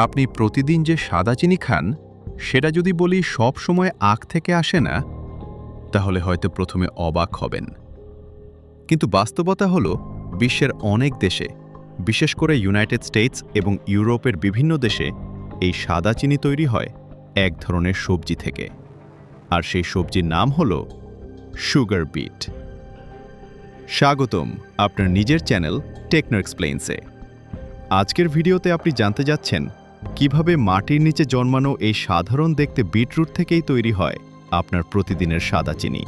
আপনি প্রতিদিন যে সাদা চিনি খান সেটা যদি বলি সব সময় আখ থেকে আসে না, তাহলে হয়তো প্রথমে অবাক হবেন। কিন্তু বাস্তবতা হলো বিশ্বের অনেক দেশে, বিশেষ করে ইউনাইটেড স্টেটস এবং ইউরোপের বিভিন্ন দেশে এই সাদা চিনি তৈরি হয় এক ধরনের সবজি থেকে। আর সেই সবজির নাম হলো সুগার বিট। স্বাগতম আপনার নিজের চ্যানেল টেকনো এক্সপ্লেইনসে। আজকের ভিডিওতে আপনি জানতে যাচ্ছেন কিভাবে মাটির নিচে জন্মানো এই সাধারণ দেখতে বিটরুট থেকেই তৈরি হয় আপনার প্রতিদিনের সাদা চিনি।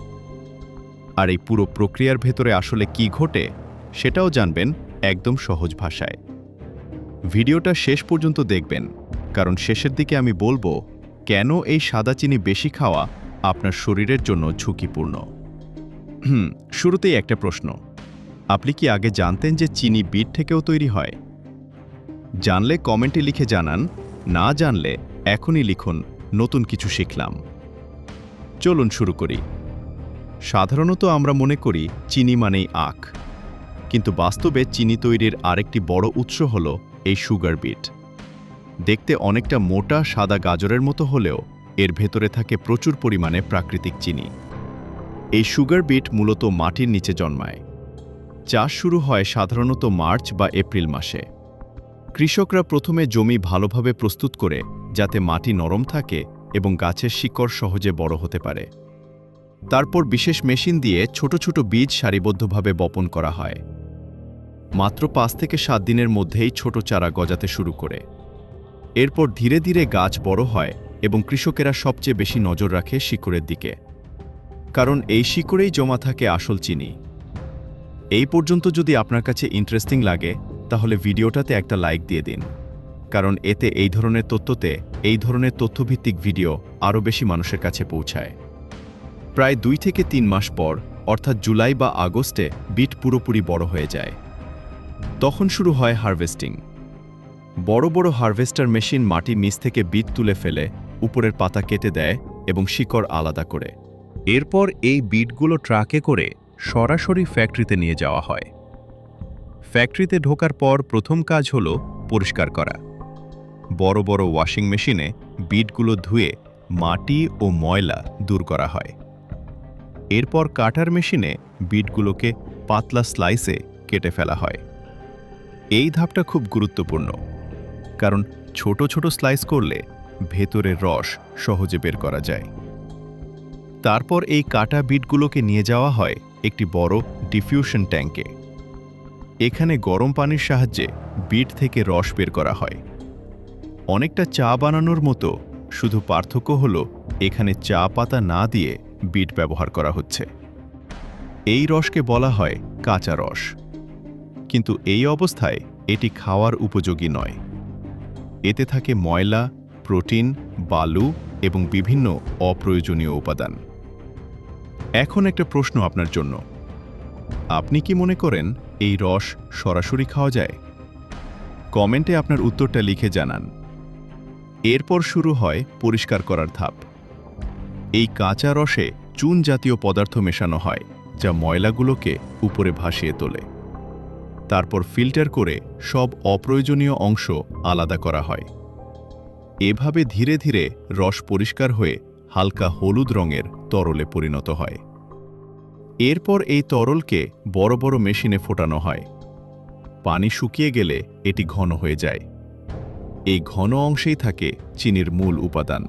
আর এই পুরো প্রক্রিয়ার ভেতরে আসলে কি ঘটে সেটাও জানবেন একদম সহজ ভাষায়। ভিডিওটা শেষ পর্যন্ত দেখবেন, কারণ শেষের দিকে আমি বলবো কেন এই সাদা চিনি বেশি খাওয়া আপনার শরীরের জন্য ঝুঁকিপূর্ণ। শুরুতেই একটা প্রশ্ন, আপনি কি আগে জানতেন যে চিনি বিট থেকেও তৈরি হয়? জানলে কমেন্টে লিখে জানান, না জানলে এখনই লিখুন নতুন কিছু শিখলাম। চলুন শুরু করি। সাধারণত আমরা মনে করি চিনি মানেই আখ, কিন্তু বাস্তবে চিনি তৈরির আরেকটি বড় উৎস হল এই সুগার বিট। দেখতে অনেকটা মোটা সাদা গাজরের মতো হলেও এর ভেতরে থাকে প্রচুর পরিমাণে প্রাকৃতিক চিনি। এই সুগার বিট মূলত মাটির নিচে জন্মায়। চাষ শুরু হয় সাধারণত মার্চ বা এপ্রিল মাসে। কৃষকরা প্রথমে জমি ভালোভাবে প্রস্তুত করে যাতে মাটি নরম থাকে এবং গাছের শিকড় সহজে বড় হতে পারে। তারপর বিশেষ মেশিন দিয়ে ছোট ছোট বীজ সারিবদ্ধভাবে বপন করা হয়। মাত্র 5 থেকে 7 দিনের মধ্যেই ছোট চারা গজাতে শুরু করে। এরপর ধীরে ধীরে গাছ বড় হয় এবং কৃষকেরা সবচেয়ে বেশি নজর রাখে শিকড়ের দিকে, কারণ এই শিকড়েই জমা থাকে আসল চিনি। এই পর্যন্ত যদি আপনার কাছে ইন্টারেস্টিং লাগে তাহলে ভিডিওটাতে একটা লাইক দিয়ে দিন, কারণ এতে এই ধরনের তথ্যভিত্তিক ভিডিও আরও বেশি মানুষের কাছে পৌঁছায়। প্রায় 2 থেকে 3 মাস পর, অর্থাৎ জুলাই বা আগস্টে বিট পুরোপুরি বড় হয়ে যায়। তখন শুরু হয় হারভেস্টিং। বড় বড় হারভেস্টার মেশিন মাটির নিচ থেকে বিট তুলে ফেলে, উপরের পাতা কেটে দেয় এবং শিকড় আলাদা করে। এরপর এই বিটগুলো ট্রাকে করে সরাসরি ফ্যাক্টরিতে নিয়ে যাওয়া হয়। ফ্যাক্টরিতে ঢোকার পর প্রথম কাজ হলো পরিষ্কার করা। বড় বড় ওয়াশিং মেশিনে বিটগুলো ধুয়ে মাটি ও ময়লা দূর করা হয়। এরপর কাটার মেশিনে বিটগুলোকে পাতলা স্লাইসে কেটে ফেলা হয়। এই ধাপটা খুব গুরুত্বপূর্ণ, কারণ ছোট ছোট স্লাইস করলে ভেতরের রস সহজে বের করা যায়। তারপর এই কাটা বিটগুলোকে নিয়ে যাওয়া হয় একটি বড় ডিফিউশন ট্যাঙ্কে। এখানে গরম পানির সাহায্যে বিট থেকে রস বের করা হয়। অনেকটা চা বানানোর মতো, শুধু পার্থক্য হলো এখানে চা পাতা না দিয়ে বিট ব্যবহার করা হচ্ছে। এই রসকে বলা হয় কাঁচা রস, কিন্তু এই অবস্থায় এটি খাওয়ার উপযোগী নয়। এতে থাকে ময়লা, প্রোটিন, বালু এবং বিভিন্ন অপ্রয়োজনীয় উপাদান। এখন একটা প্রশ্ন আপনার জন্য, আপনি কি মনে করেন এই রস সরাসরি খাওয়া যায়? কমেন্টে আপনার উত্তরটা লিখে জানান। এরপর শুরু হয় পরিষ্কার করার ধাপ। এই কাঁচা রসে চুন জাতীয় পদার্থ মেশানো হয়, যা ময়লাগুলোকে উপরে ভাসিয়ে তোলে। তারপর ফিল্টার করে সব অপ্রয়োজনীয় অংশ আলাদা করা হয়। এভাবে ধীরে ধীরে রস পরিষ্কার হয়ে হালকা হলুদ রঙের তরলে পরিণত হয়। এরপর এই তরলকে বড় বড় মেশিনে ফোটানো হয়। পানি শুকিয়ে গেলে এটি ঘন হয়ে যায়। এই ঘন অংশেই থাকে চিনির মূল উপাদান।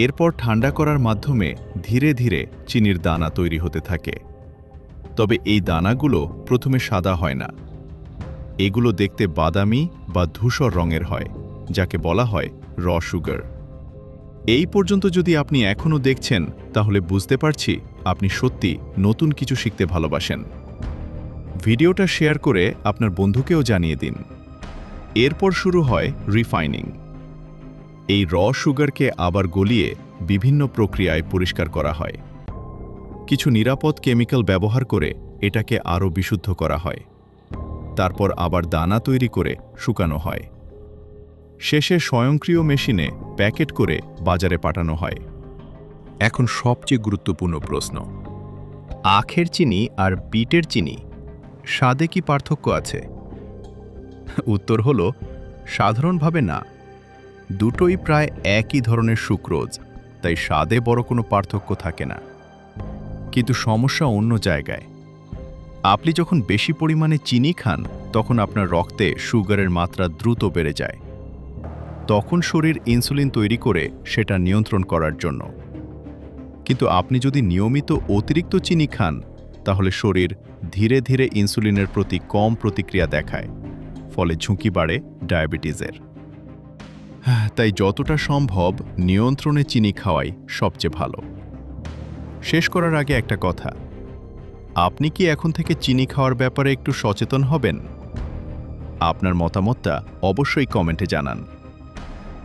এরপর ঠান্ডা করার মাধ্যমে ধীরে ধীরে চিনির দানা তৈরি হতে থাকে। তবে এই দানাগুলো প্রথমে সাদা হয় না। এগুলো দেখতে বাদামি বা ধূসর রঙের হয়, যাকে বলা হয় র সুগার। এই পর্যন্ত যদি আপনি এখনও দেখছেন, তাহলে বুঝতে পারছি আপনি সত্যি নতুন কিছু শিখতে ভালোবাসেন। ভিডিওটা শেয়ার করে আপনার বন্ধুকেও জানিয়ে দিন। এরপর শুরু হয় রিফাইনিং। এই র সুগারকে আবার গলিয়ে বিভিন্ন প্রক্রিয়ায় পরিষ্কার করা হয়। কিছু নিরাপদ কেমিক্যাল ব্যবহার করে এটাকে আরও বিশুদ্ধ করা হয়। তারপর আবার দানা তৈরি করে শুকানো হয়। শেষে স্বয়ংক্রিয় মেশিনে প্যাকেট করে বাজারে পাঠানো হয়। এখন সবচেয়ে গুরুত্বপূর্ণ প্রশ্ন, আখের চিনি আর বিটের চিনি স্বাদে কি পার্থক্য আছে? উত্তর হলো সাধারণভাবে না। দুটোই প্রায় একই ধরনের সুক্রোজ, তাই স্বাদে বড় কোনো পার্থক্য থাকে না। কিন্তু সমস্যা অন্য জায়গায়। আপনি যখন বেশি পরিমাণে চিনি খান, তখন আপনার রক্তে সুগারের মাত্রা দ্রুত বেড়ে যায়। তখন শরীর ইনসুলিন তৈরি করে সেটা নিয়ন্ত্রণ করার জন্য। কিন্তু আপনি যদি নিয়মিত অতিরিক্ত চিনি খান, তাহলে শরীর ধীরে ধীরে ইনসুলিনের প্রতি কম প্রতিক্রিয়া দেখায়, ফলে ঝুঁকি বাড়ে ডায়াবেটিসের। তাই যতটা সম্ভব নিয়ন্ত্রণে চিনি খাওয়াই সবচেয়ে ভালো। শেষ করার আগে একটা কথা, আপনি কি এখন থেকে চিনি খাওয়ার ব্যাপারে একটু সচেতন হবেন? আপনার মতামতটা অবশ্যই কমেন্টে জানান।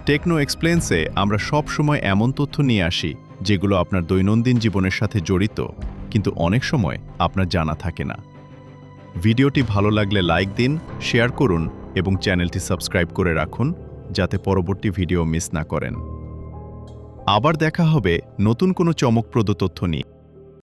টেকনো এক্সপ্লেন্সে আমরা সব সময় এমন তথ্য নিয়ে আসি যেগুলো আপনার দৈনন্দিন জীবনের সাথে জড়িত, কিন্তু অনেক সময় আপনার জানা থাকে না। ভিডিওটি ভালো লাগলে লাইক দিন, শেয়ার করুন এবং চ্যানেলটি সাবস্ক্রাইব করে রাখুন যাতে পরবর্তী ভিডিও মিস না করেন। আবার দেখা হবে নতুন কোনো চমকপ্রদ তথ্য নিয়ে।